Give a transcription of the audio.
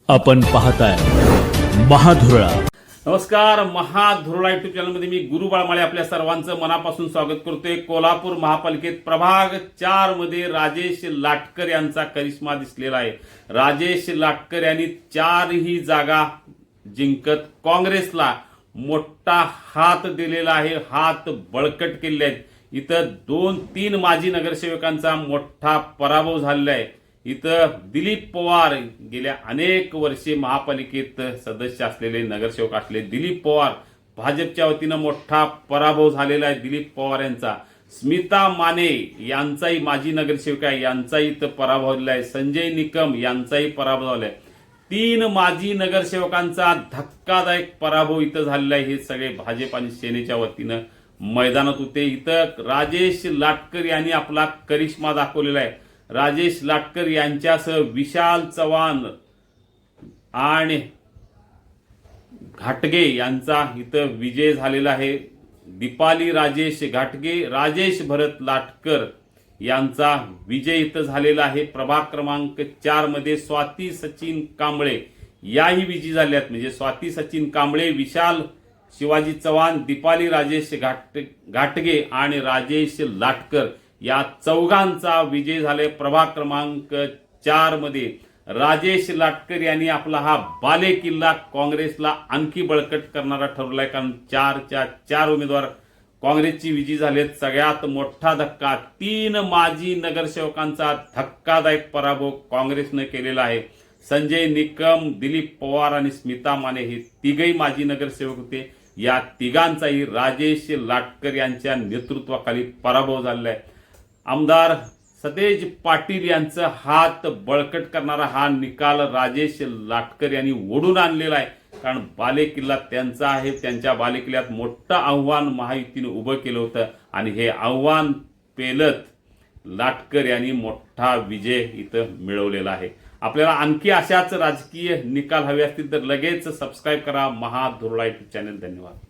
आपण पाहताय महाधुरळा. नमस्कार. महाधुरळा युट्यूब चॅनलमध्ये मी गुरु बाळमाळे आपल्या सर्वांचं मनापासून स्वागत करतोय. कोल्हापूर महापालिकेत प्रभाग 4 मध्ये राजेश लाटकर यांचा करिश्मा दिसलेला आहे. राजेश लाटकर यांनी 4ही जागा जिंकत काँग्रेसला मोठा हात दिलेला आहे. हात बळकट केले आहेत. इथं 2-3 माजी नगरसेवकांचा मोठा पराभव झालेला आहे. इथं दिलीप पवार गेल्या अनेक वर्षे महापालिकेत सदस्य असलेले नगरसेवक असले दिलीप पवार भाजपच्या वतीनं मोठा पराभव झालेला आहे. दिलीप पवार यांचा स्मिता माने यांचाही माजी नगरसेवक आहे, यांचाही इथं पराभव झालेला आहे. संजय निकम यांचाही पराभव झालाय. 3 माजी नगरसेवकांचा धक्कादायक पराभव इथं झालेला आहे. हे सगळे भाजप आणि सेनेच्या वतीनं मैदानात होते. इथं राजेश लाटकर यांनी आपला करिश्मा दाखवलेला आहे. राजेश लाटकर यांच्यासह विशाल चव्हाण आणि घाटगे यांचा इथं विजय झालेला आहे. दीपाली राजेश घाटगे, राजेश भरत लाटकर यांचा विजय इथं झालेला आहे. प्रभाग क्रमांक 4 मध्ये स्वाती सचिन कांबळे याही विजयी झाल्यात. म्हणजे स्वाती सचिन कांबळे, विशाल शिवाजी चव्हाण, दीपाली राजेश घाटगे आणि राजेश लाटकर या चौघांचा विजय झाले. प्रभाग क्रमांक 4 मध्ये राजेश लाटकर यांनी आपला हा बाले किल्ला काँग्रेसला आणखी बळकट करणारा ठरवलाय. कारण 4च्या 4 उमेदवार काँग्रेसची विजयी झालेत. सगळ्यात मोठा धक्का 3 माजी नगरसेवकांचा धक्कादायक पराभव काँग्रेसने केलेला आहे. संजय निकम, दिलीप पवार आणि स्मिता माने हे तिघही माजी नगरसेवक होते. या तिघांचाही राजेश लाटकर यांच्या नेतृत्वाखाली पराभव झालेला आहे. आमदार सतेज पाटील यांचा हात बळकट करणारा हा निकाल राजेश लाटकर यांनी ओढून आणलेला आहे. कारण बालेकिल्ला त्यांचा आहे. त्यांच्या बालेकिल्ल्यात मोठं आव्हान महायुतीने उभं केलं होतं आणि हे आव्हान पेलत लाटकर यांनी मोठा विजय इथं मिळवलेला आहे. आपल्याला आणखी अशाच राजकीय निकाल हवे असतील तर लगेच सबस्क्राईब करा महाधुरळा युट्यूब चॅनल. धन्यवाद.